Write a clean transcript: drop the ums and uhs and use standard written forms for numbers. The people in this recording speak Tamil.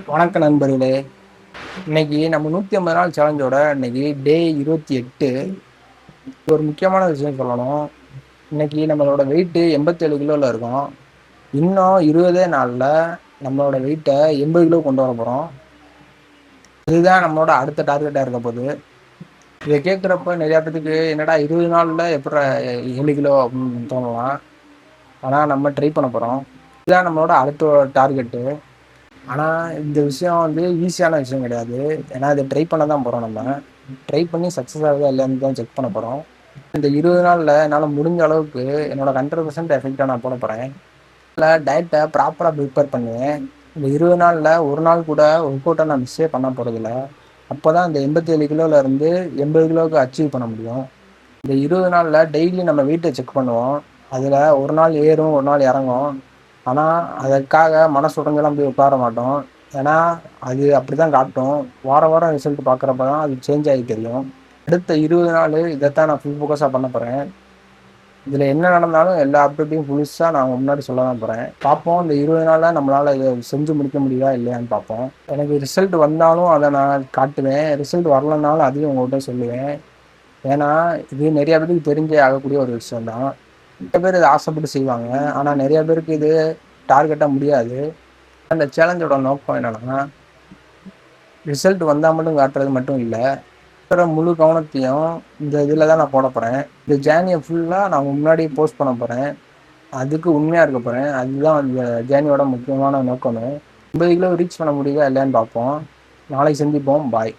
வணக்க நண்பர்களே. இன்னைக்கு நம்ம 150 நாள் சேலஞ்சோட இன்னைக்கு டே 28. ஒரு முக்கியமான விஷயம் சொல்லணும். இன்னைக்கு நம்மளோட வெயிட் 87 கிலோல இருக்கும். இன்னும் 20 நாள்ல நம்மளோட வெயிட்டை 80 கிலோ கொண்டு வர போறோம். இதுதான் நம்மளோட அடுத்த டார்கெட்டா இருக்க போகுது. இதை கேட்குறப்ப நிறைய பேத்துக்கு என்னடா 20 நாள்ல எப்படி 7 கிலோ அப்படின்னு தோணலாம். ஆனா நம்ம ட்ரை பண்ண போறோம். இதுதான் நம்மளோட அடுத்த டார்கெட்டு. ஆனால் இந்த விஷயம் ஈஸியான விஷயம் கிடையாது. ஏன்னா இதை ட்ரை பண்ண தான் போகிறோம். நம்ம ட்ரை பண்ணி சக்ஸஸ் ஆகுதா இல்லைன்னு தான் செக் பண்ண போகிறோம். இந்த 20 நாளில் என்னால் முடிஞ்ச அளவுக்கு என்னோட 100% எஃபெக்டாக நான் போட போகிறேன். இல்லை டயட்டை ப்ராப்பராக ப்ரிப்பேர் பண்ணுவேன். இந்த 20 நாளில் ஒரு நாள் கூட ஒர்க் அவுட்டை நான் மிஸ்ஸே பண்ண போகிறதில்ல. அப்போ தான் இந்த 87 கிலோலேருந்து 80 கிலோவுக்கு அச்சீவ் பண்ண முடியும். இந்த 20 நாளில் டெய்லி நம்ம வெயிட்டை செக் பண்ணுவோம். அதில் ஒரு நாள் ஏறும், ஒரு நாள் இறங்கும். ஆனால் அதற்காக மனசு உடஞ்செல்லாம் போய் உட்கார மாட்டோம். ஏன்னா அது அப்படி தான் காட்டும். வாரம் வாரம் ரிசல்ட் பார்க்குறப்ப தான் அது சேஞ்ச் ஆகி தெரியும். அடுத்த 20 நாள் இதைத்தான் நான் ஃபுல் ஃபோக்கஸாக பண்ண போகிறேன். இதில் என்ன நடந்தாலும் எல்லா அப்டேட்டையும் புதுசாக நான் முன்னாடி சொல்ல தான் போகிறேன். பார்ப்போம் இந்த 20 நாளில் நம்மளால் இதை செஞ்சு முடிக்க முடியுதா இல்லையான்னு பார்ப்போம். எனக்கு ரிசல்ட் வந்தாலும் அதை நான் காட்டுவேன். ரிசல்ட் வரலனாலும் அதையும் உங்கள்கிட்ட சொல்லுவேன். ஏன்னா இது நிறைய பேருக்கு தெரிஞ்சே ஆகக்கூடிய ஒரு விஷயம் தான். நிறைய பேர் இதை ஆசைப்பட்டு செய்வாங்க. ஆனால் நிறைய பேருக்கு இது டார்கெட்டாக முடியாது. அந்த சேலஞ்சோட நோக்கம் என்னன்னா, ரிசல்ட் வந்தால் மட்டும் காட்டுறது மட்டும் இல்லை, முழு கவனத்தையும் இந்த இதில் தான் நான் போட போகிறேன். இந்த ஜேர்னியை ஃபுல்லாக நான் முன்னாடி போஸ்ட் பண்ண போகிறேன். அதுக்கு உண்மையாக இருக்க போகிறேன். அதுதான் இந்த ஜேர்னியோட முக்கியமான நோக்கமே. 50 கிலோ ரீச் பண்ண முடியுதா இல்லையான்னு பார்ப்போம். நாளைக்கு சந்திப்போம். பாய்.